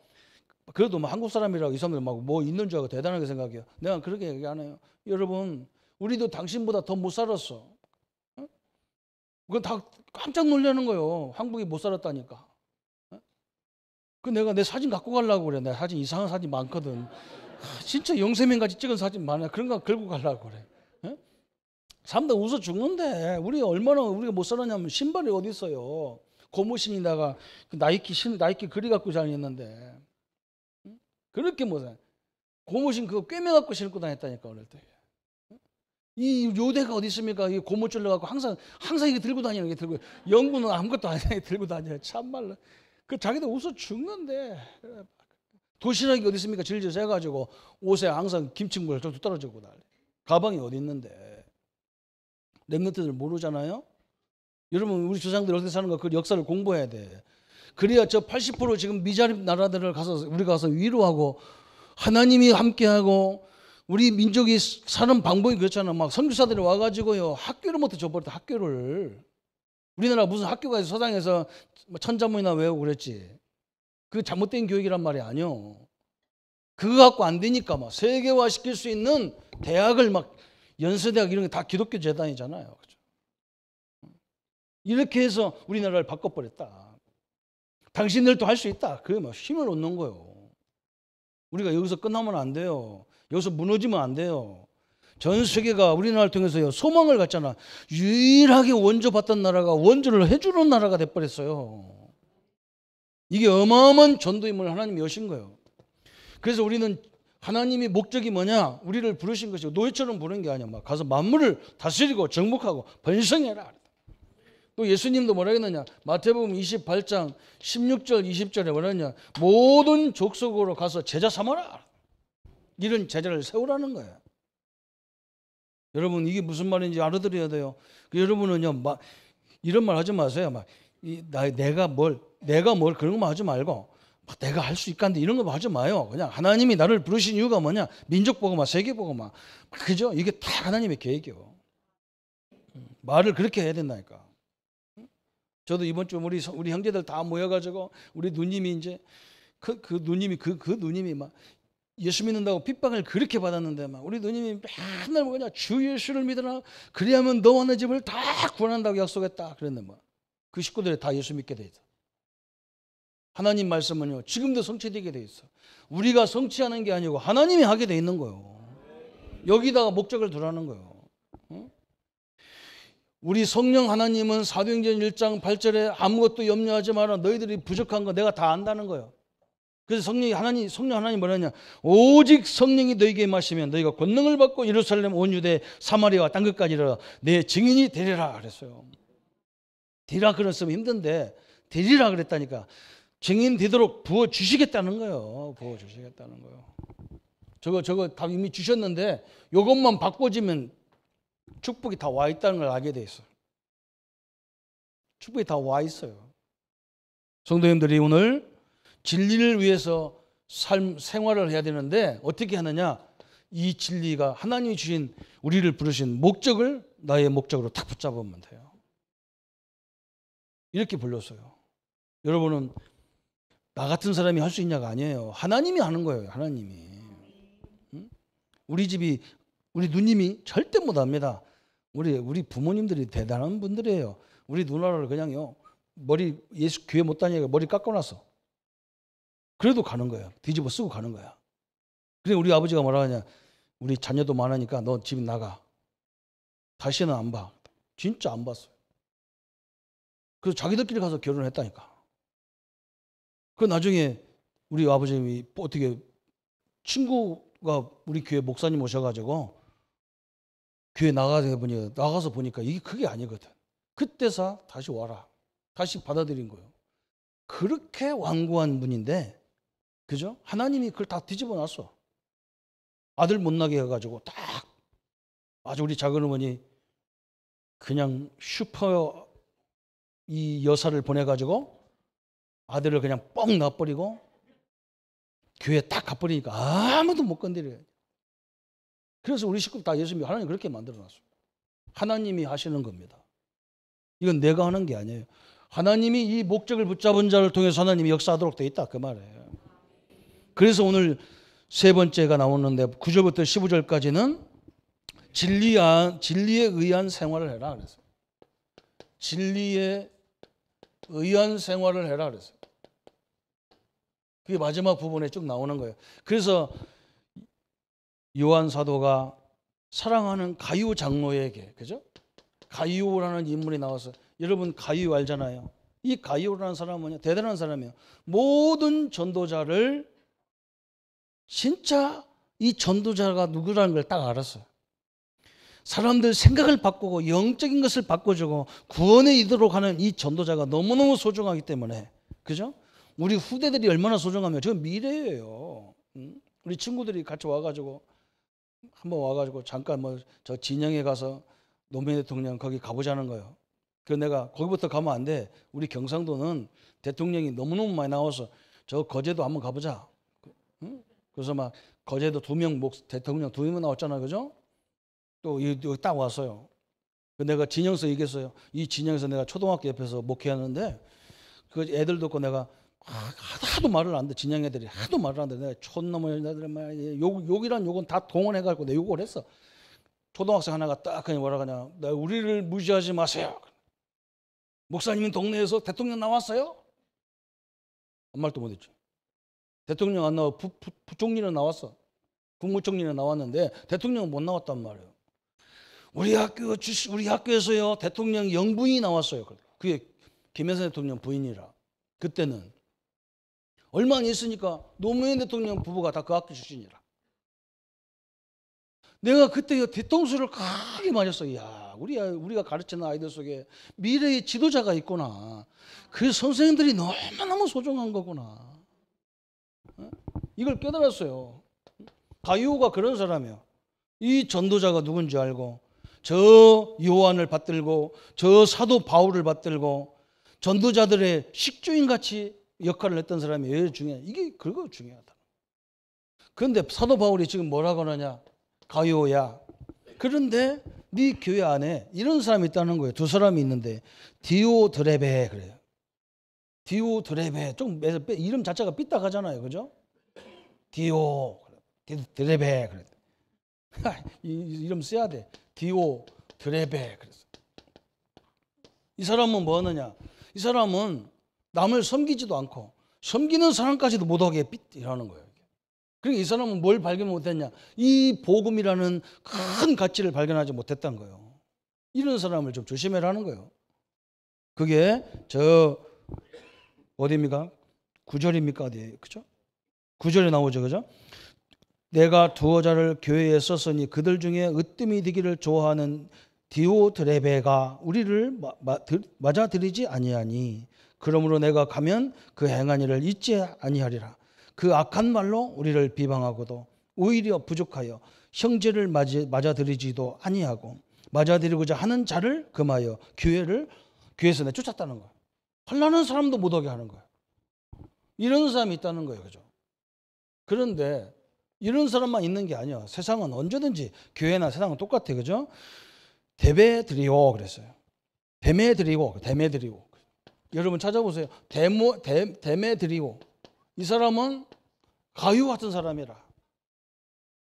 그래도 막 한국 사람이라고 이 사람들 막 뭐 있는 줄 알고 대단하게 생각해요. 내가 그렇게 얘기 안 해요. 여러분, 우리도 당신보다 더 못 살았어. 그건 다 깜짝 놀라는 거예요. 한국이 못 살았다니까. 그 내가 내 사진 갖고 가려고 그래. 내 사진 이상한 사진 많거든. 진짜 영세민 같이 찍은 사진 많아. 그런 거 걸고 가려고 그래. 사람들 웃어 죽는데 우리가 못 살았냐면 신발이 어디 있어요. 고무신이다가 나이키 그리 갖고 다녔는데, 그렇게 못해. 고무신 그거 꿰매 갖고 신고 다녔다니까, 어릴 때. 이 요대가 어디 있습니까? 이 고무줄로 갖고 항상 이게 들고 다니는 게 들고, 영구는 아무것도 아니야 들고 다녀요. 참말로. 그 자기도 웃어 죽는데. 도시락이 어디 있습니까? 질질 세가지고 옷에 항상 김치물 떨어지고 난리. 가방이 어디 있는데. 랩런트들 모르잖아요. 여러분, 우리 조상들 어떻게 사는가 그 역사를 공부해야 돼. 그래야 저 80% 지금 미자립 나라들을 우리가 가서 위로하고, 하나님이 함께하고, 우리 민족이 사는 방법이 그렇잖아. 막 선교사들이 와가지고요, 학교를 못 줘버렸다. 학교를. 우리나라 무슨 학교가 있어, 서당에서 천자문이나 외우고 그랬지. 그 잘못된 교육이란 말이 아니요. 그거 갖고 안 되니까 막 세계화 시킬 수 있는 대학을 막 연세대학 이런 게 다 기독교 재단이잖아요. 그죠? 이렇게 해서 우리나라를 바꿔버렸다. 당신들도 할 수 있다. 그게 막 힘을 얻는 거예요. 우리가 여기서 끝나면 안 돼요. 여기서 무너지면 안 돼요. 전 세계가 우리나라를 통해서요, 소망을 갖잖아. 유일하게 원조받던 나라가 원조를 해주는 나라가 돼버렸어요. 이게 어마어마한 전도임을 하나님이 여신 거예요. 그래서 우리는 하나님의 목적이 뭐냐? 우리를 부르신 것이고, 노예처럼 부르는 게 아니야. 막 가서 만물을 다스리고 정복하고 번성해라. 또 예수님도 뭐라 했느냐? 마태복음 28장 16절 20절에 뭐라 했냐? 모든 족속으로 가서 제자 삼아라. 이런 제자를 세우라는 거예요. 여러분, 이게 무슨 말인지 알아들어야 돼요. 여러분은요, 막 이런 말 하지 마세요. 막 내가 뭘 그런 거 하지 말고, 막 내가 할 수 있간데 이런 거 하지 마요. 그냥 하나님이 나를 부르신 이유가 뭐냐? 민족 보고 막 세계 보고 막 그죠? 이게 다 하나님의 계획이요. 말을 그렇게 해야 된다니까. 저도 이번 주 우리 형제들 다 모여가지고 우리 누님이 이제 그 누님이 막 예수 믿는다고 핍박을 그렇게 받았는데, 막 우리 누님이 맨날 뭐냐, 주 예수를 믿으라. 그리하면 너와 내 집을 다 구원한다고 약속했다. 그랬는데 뭐 그 식구들이 다 예수 믿게 돼 있어. 하나님 말씀은요, 지금도 성취되게 돼 있어. 우리가 성취하는 게 아니고 하나님이 하게 돼 있는 거예요. 여기다가 목적을 두라는 거예요. 우리 성령 하나님은 사도행전 1장 8절에 아무것도 염려하지 마라. 너희들이 부족한 거 내가 다 안다는 거예요. 그래서 성령 하나님 뭐라냐? 오직 성령이 너희에게 임하시면 너희가 권능을 받고 예루살렘 온 유대 사마리아와 땅 끝까지 이르러 내 증인이 되리라 그랬어요. 되리라 그랬으면 힘든데 되리라 그랬다니까. 증인 되도록 부어 주시겠다는 거예요. 부어 주시겠다는 거예요. 저거 다 이미 주셨는데 이것만 바꿔지면 축복이 다 와 있다는 걸 알게 돼 있어요. 축복이 다 와 있어요. 성도님들이 오늘 진리를 위해서 생활을 해야 되는데 어떻게 하느냐? 이 진리가 하나님이 주신 우리를 부르신 목적을 나의 목적으로 딱 붙잡으면 돼요. 이렇게 불렀어요. 여러분은 나 같은 사람이 할 수 있냐가 아니에요. 하나님이 하는 거예요. 하나님이. 우리 집이 우리 누님이 절대 못합니다. 우리 부모님들이 대단한 분들이에요. 우리 누나를 그냥요 머리 예수 교회 못 다니니까 머리 깎아놨어. 그래도 가는 거예요. 뒤집어 쓰고 가는 거야. 그래 우리 아버지가 뭐라 하냐? 우리 자녀도 많으니까 너 집 나가. 다시는 안 봐. 진짜 안 봤어요. 그래서 자기들끼리 가서 결혼을 했다니까. 그 나중에 우리 아버님이 어떻게 친구가 우리 교회 목사님 오셔가지고 교회 나가서 보니까 이게 그게 아니거든. 그때서 다시 와라. 다시 받아들인 거예요. 그렇게 완고한 분인데, 그죠? 하나님이 그걸 다 뒤집어 놨어. 아들 못 나게 해가지고 딱 아주 우리 작은 어머니 그냥 슈퍼 이 여사를 보내가지고 아들을 그냥 뻥 놔버리고 교회 딱 가버리니까 아무도 못 건드려요. 그래서 우리 식구 다 예수 믿고 하나님 그렇게 만들어놨어요. 하나님이 하시는 겁니다. 이건 내가 하는 게 아니에요. 하나님이 이 목적을 붙잡은 자를 통해서 하나님이 역사하도록 되어 있다 그 말이에요. 그래서 오늘 세 번째가 나오는데 9절부터 15절까지는 진리에 의한 생활을 해라 그랬어요. 진리에 의한 생활을 해라 그랬어요. 그게 마지막 부분에 쭉 나오는 거예요. 그래서 요한 사도가 사랑하는 가룟 장로에게, 그죠? 가룟이라는 인물이 나와서, 여러분 가룟 알잖아요. 이 가룟이라는 사람은 뭐냐? 대단한 사람이에요. 모든 전도자를 진짜 이 전도자가 누구라는 걸 딱 알았어요. 사람들 생각을 바꾸고 영적인 것을 바꿔주고 구원에 이르도록 하는 이 전도자가 너무너무 소중하기 때문에, 그죠? 우리 후대들이 얼마나 소중하면 저 미래예요. 우리 친구들이 같이 와가지고 한번 와가지고 잠깐 뭐 저 진영에 가서 노무현 대통령 거기 가보자는 거예요. 그래서 내가 거기부터 가면 안 돼. 우리 경상도는 대통령이 너무너무 많이 나와서 저 거제도 한번 가보자. 그래서 막 거제도 대통령 2명 나왔잖아요, 그죠? 또 여기 딱 왔어요. 내가 진영서 얘기했어요. 이 진영에서 내가 초등학교 옆에서 목회하는데 그 애들도 없고 내가 하도 말을 안 돼. 진영 애들이 하도 말을 안 돼. 내가 촌놈의 애들 욕이란 욕은 다 동원해가지고 내가 욕을 했어. 초등학생 하나가 딱 그냥 뭐라 그냥 우리를 무시하지 마세요. 목사님 동네에서 대통령 나왔어요? 아무 말도 못했죠. 대통령 안 나와. 부총리는 나왔어. 국무총리는 나왔는데 대통령은 못 나왔단 말이에요. 우리 학교에서요 대통령 영부인이 나왔어요. 그게 김영삼 대통령 부인이라. 그때는 얼마 안 있으니까 노무현 대통령 부부가 다 그 학교 출신이라. 내가 그때 뒤통수를 크게 맞았어. 야, 우리가 가르치는 아이들 속에 미래의 지도자가 있구나. 그 선생님들이 너무너무 소중한 거구나. 이걸 깨달았어요. 가룟가 그런 사람이에요. 이 전도자가 누군지 알고 저 요한을 받들고 저 사도 바울을 받들고 전도자들의 식주인 같이 역할을 했던 사람이 왜 중요해? 이게 그거 중요하다. 그런데 사도 바울이 지금 뭐라고 하느냐? 가룟야. 그런데 네 교회 안에 이런 사람이 있다는 거예요. 두 사람이 있는데 디오드레베 그래요. 디오드레베 좀 이름 자체가 삐딱하잖아요, 그죠? 디오드레베 그래. 이름 써야 돼. 디오드레베 그랬어. 이 사람은 뭐 하느냐? 이 사람은 남을 섬기지도 않고 섬기는 사람까지도 못하게 이러는 거예요. 그러니까 이 사람은 뭘 발견 못했냐? 이 복음이라는 큰 가치를 발견하지 못했다는 거예요. 이런 사람을 좀 조심해라는 거예요. 그게 어디입니까? 9절입니까? 어디에요? 그죠? 9절에 나오죠. 그죠? 내가 두어 자를 교회에 썼으니 그들 중에 으뜸이 되기를 좋아하는 디오드레베가 우리를 맞아들이지 아니하니 그러므로 내가 가면 그 행한 일을 잊지 아니하리라. 그 악한 말로 우리를 비방하고도 오히려 부족하여 형제를 맞아들이지도 아니하고 맞아들이고자 하는 자를 금하여 교회에서 내쫓았다는 거예요. 하려는 사람도 못 오게 하는 거예요. 이런 사람이 있다는 거예요. 그죠? 그런데 이런 사람만 있는 게 아니야. 세상은 언제든지 교회나 세상은 똑같아. 그죠? 데베드리오 그랬어요. 데메드리오. 여러분 찾아보세요. 데메드리오. 이 사람은 가유 같은 사람이라.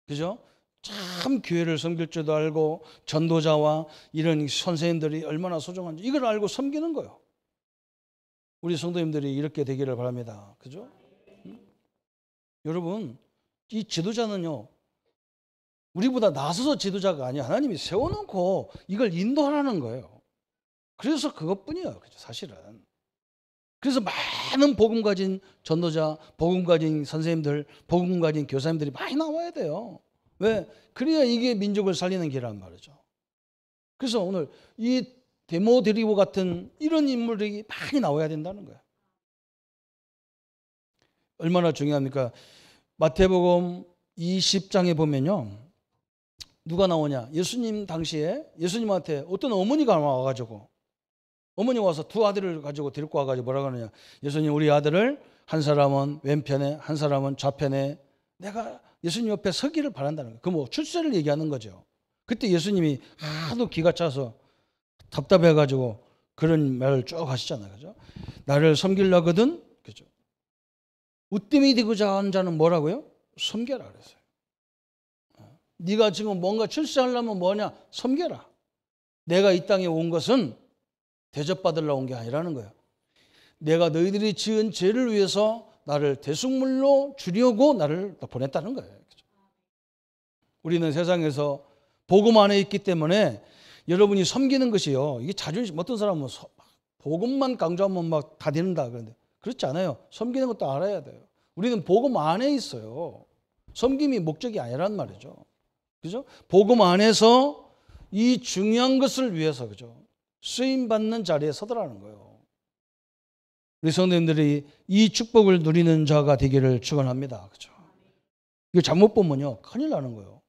그죠? 참 교회를 섬길 줄도 알고 전도자와 이런 선생님들이 얼마나 소중한지 이걸 알고 섬기는 거예요. 우리 성도님들이 이렇게 되기를 바랍니다. 그죠? 여러분, 이 지도자는요, 우리보다 나서서 지도자가 아니야. 하나님이 세워놓고 이걸 인도하라는 거예요. 그래서 그것뿐이에요. 그죠? 사실은. 그래서 많은 복음 가진 전도자, 복음 가진 선생님들, 복음 가진 교사님들이 많이 나와야 돼요. 왜? 그래야 이게 민족을 살리는 길이란 말이죠. 그래서 오늘 이 데모드리오 같은 이런 인물들이 많이 나와야 된다는 거예요. 얼마나 중요합니까? 마태복음 20장에 보면요. 누가 나오냐? 예수님 당시에 예수님한테 어떤 어머니가 와가지고 어머니 와서 두 아들을 가지고 데리고 와가지고 뭐라고 하느냐? 예수님 우리 아들을 한 사람은 왼편에 한 사람은 좌편에 내가 예수님 옆에 서기를 바란다는 거예요. 그 뭐 출세를 얘기하는 거죠. 그때 예수님이 하도 기가 차서 답답해가지고 그런 말을 쭉 하시잖아요. 그죠? 나를 섬기려거든. 그죠? 으뜸이 되고자 하는 자는 뭐라고요? 섬겨라 그랬어요. 네가 지금 뭔가 출세하려면 뭐냐? 섬겨라. 내가 이 땅에 온 것은 대접받으러 온 게 아니라는 거예요. 내가 너희들이 지은 죄를 위해서 나를 대속물로 주려고 나를 보냈다는 거예요. 그죠? 우리는 세상에서 복음 안에 있기 때문에 여러분이 섬기는 것이요. 이게 자존심, 어떤 사람은 복음만 강조하면 막 다 되는다 그러는데 그렇지 않아요. 섬기는 것도 알아야 돼요. 우리는 복음 안에 있어요. 섬김이 목적이 아니란 말이죠. 그죠? 복음 안에서 이 중요한 것을 위해서, 그죠? 쓰임 받는 자리에 서더라는 거예요. 우리 성도님들이 이 축복을 누리는 자가 되기를 축원합니다. 그죠? 이거 잘못 보면요. 큰일 나는 거예요.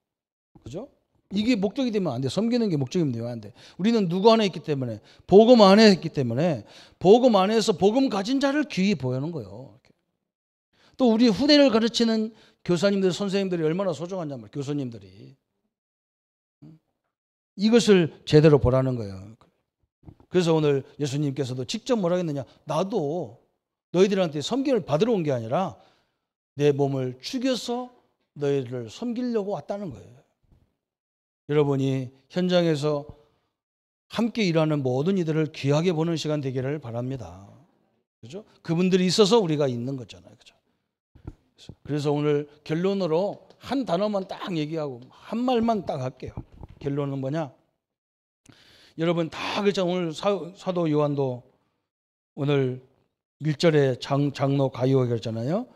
그죠? 이게 목적이 되면 안 돼. 섬기는 게 목적이면 되면 안 돼. 우리는 누구 안에 있기 때문에, 복음 안에 있기 때문에, 복음 안에서 복음 가진 자를 귀히 보이는 거예요. 또 우리 후대를 가르치는 교사님들, 선생님들이 얼마나 소중하냐 말이에요. 교수님들이. 이것을 제대로 보라는 거예요. 그래서 오늘 예수님께서도 직접 뭐라 했느냐. 나도 너희들한테 섬김을 받으러 온 게 아니라 내 몸을 죽여서 너희를 섬기려고 왔다는 거예요. 여러분이 현장에서 함께 일하는 모든 이들을 귀하게 보는 시간 되기를 바랍니다. 그죠? 그분들이 있어서 우리가 있는 거잖아요. 그죠? 그래서 오늘 결론으로 한 단어만 딱 얘기하고 한 말만 딱 할게요. 결론은 뭐냐? 여러분 다 그렇잖아요. 오늘 사도 요한도 오늘 1절에 장로 가이오가 그랬잖아요.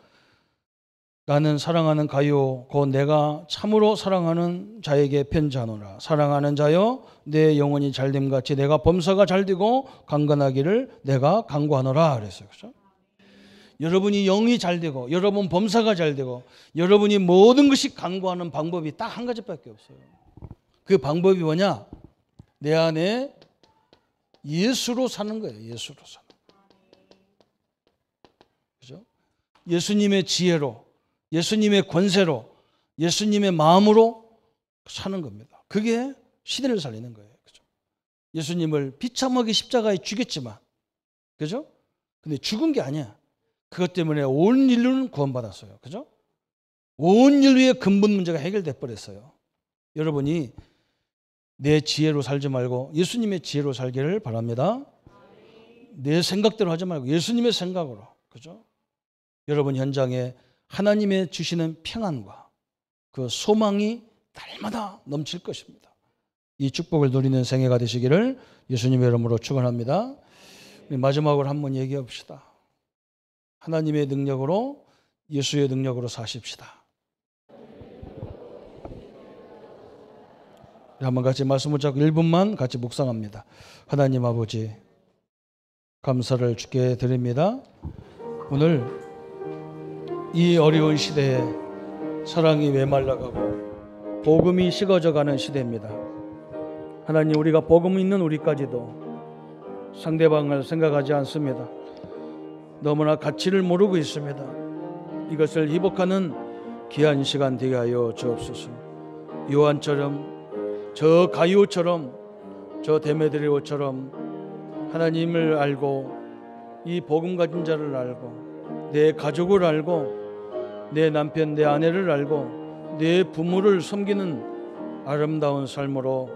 나는 사랑하는 가이오 곧 내가 참으로 사랑하는 자에게 편지하노라. 사랑하는 자여 내 영혼이 잘됨 같이 내가 범사가 잘되고 강건하기를 내가 간구하노라 그랬어요. 그렇죠? 여러분이 영이 잘되고 여러분 범사가 잘되고 여러분이 모든 것이 간구하는 방법이 딱 한 가지밖에 없어요. 그 방법이 뭐냐? 내 안에 예수로 사는 거예요. 예수로 사는 거예요. 그죠? 예수님의 지혜로, 예수님의 권세로, 예수님의 마음으로 사는 겁니다. 그게 시대를 살리는 거예요. 그죠? 예수님을 비참하게 십자가에 죽였지만, 그죠? 근데 죽은 게 아니야. 그것 때문에 온 인류는 구원받았어요. 그죠? 온 인류의 근본 문제가 해결돼 버렸어요. 여러분이 내 지혜로 살지 말고 예수님의 지혜로 살기를 바랍니다. 내 생각대로 하지 말고 예수님의 생각으로. 그죠? 여러분 현장에 하나님의 주시는 평안과 그 소망이 날마다 넘칠 것입니다. 이 축복을 누리는 생애가 되시기를 예수님의 이름으로 축원합니다. 우리 마지막으로 한번 얘기해 봅시다. 하나님의 능력으로 예수의 능력으로 사십시다. 한번 같이 말씀을 잡고 1분만 같이 묵상합니다. 하나님 아버지, 감사를 주께 드립니다. 오늘 이 어려운 시대에 사랑이 메말라가고 복음이 식어져가는 시대입니다. 하나님, 우리가 복음 있는 우리까지도 상대방을 생각하지 않습니다. 너무나 가치를 모르고 있습니다. 이것을 회복하는 귀한 시간 되게 하여 주옵소서. 요한처럼, 저 가룟처럼, 저 데메드리오처럼 하나님을 알고 이 복음 가진 자를 알고 내 가족을 알고 내 남편, 내 아내를 알고 내 부모를 섬기는 아름다운 삶으로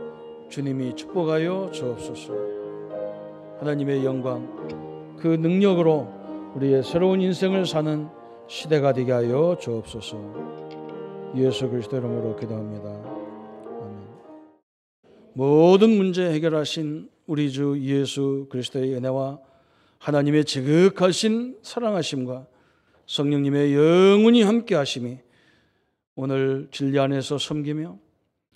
주님이 축복하여 주옵소서. 하나님의 영광, 그 능력으로 우리의 새로운 인생을 사는 시대가 되게 하여 주옵소서. 예수 그리스도 이름으로 기도합니다. 아멘. 모든 문제 해결하신 우리 주 예수 그리스도의 은혜와 하나님의 지극하신 사랑하심과 성령님의 영원히 함께 하심이 오늘 진리 안에서 섬기며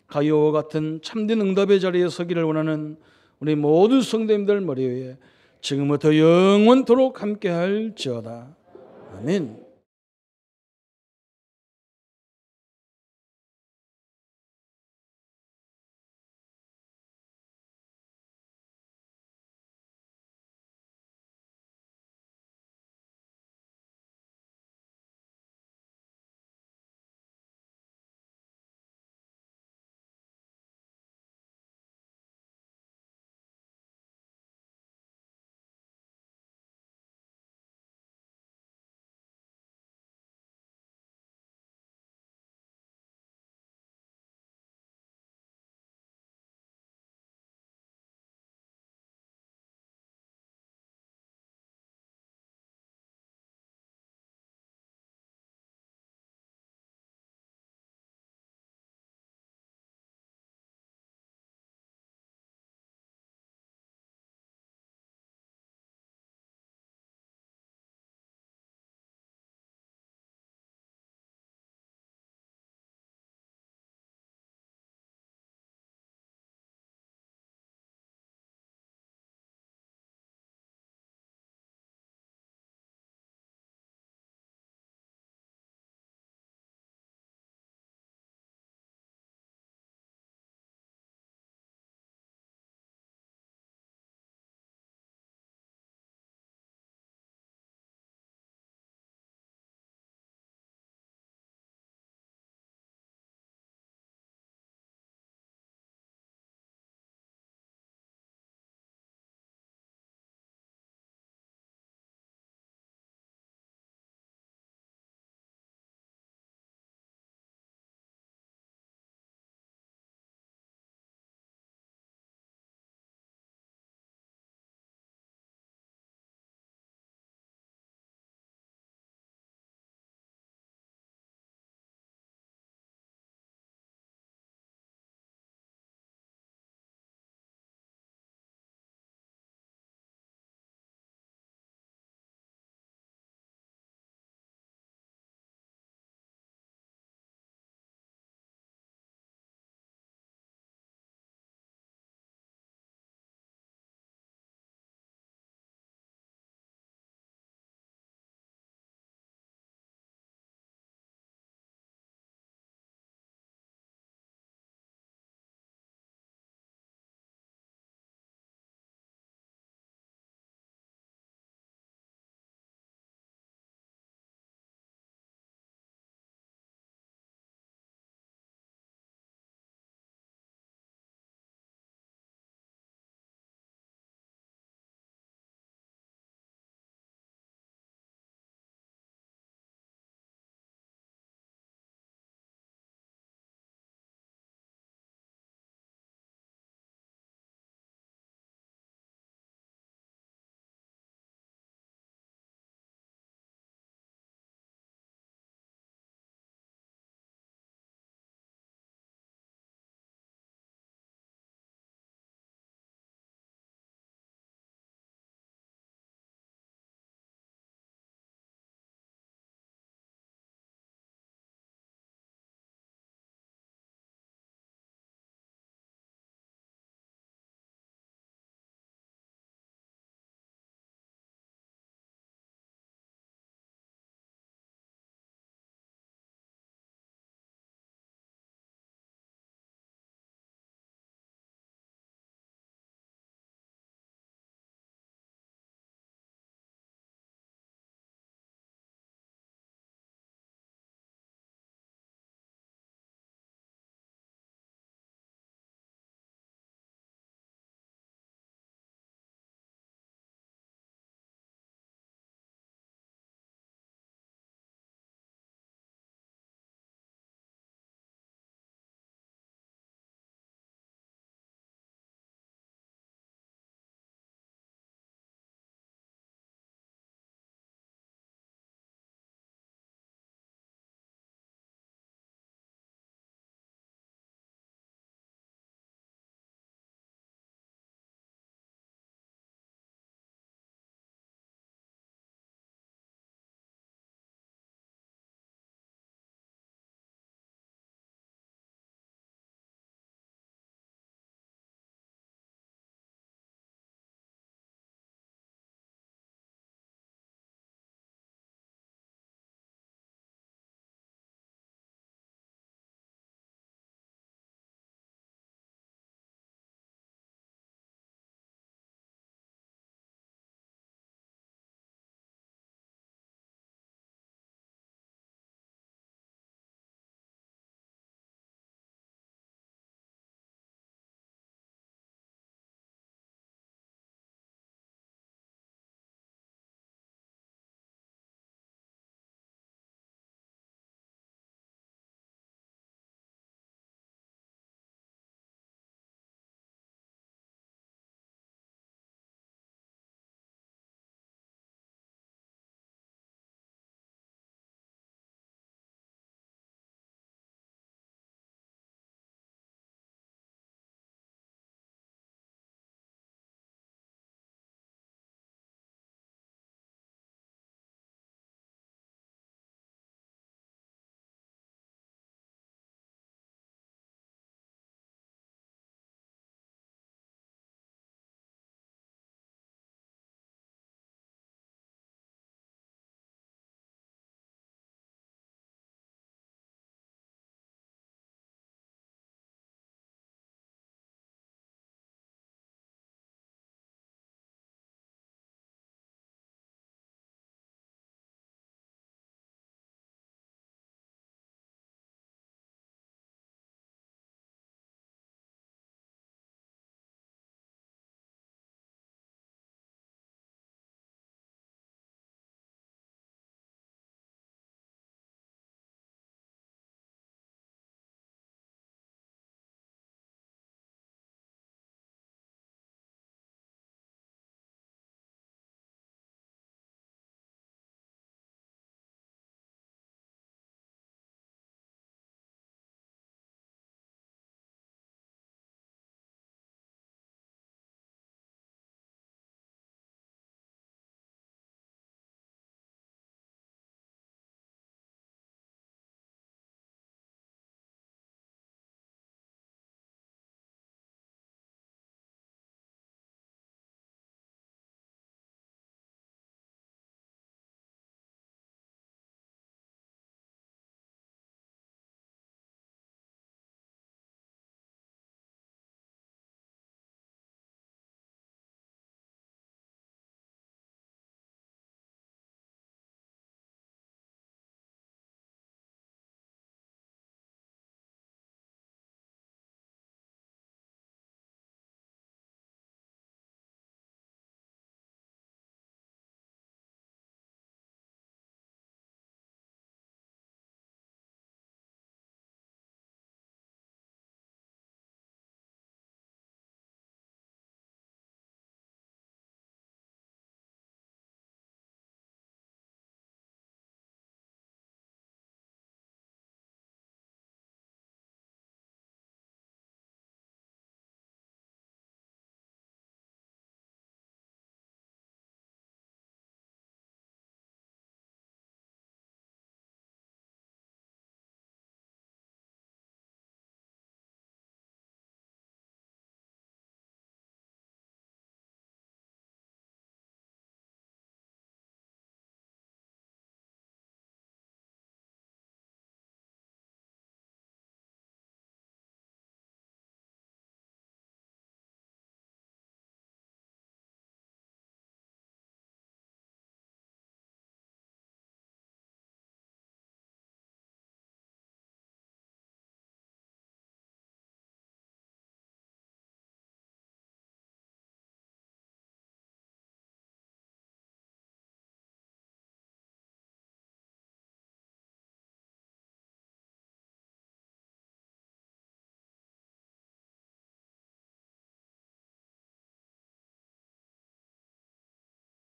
가요와 같은 참된 응답의 자리에 서기를 원하는 우리 모든 성도님들 머리 위에 지금부터 영원토록 함께 할지어다. 아멘.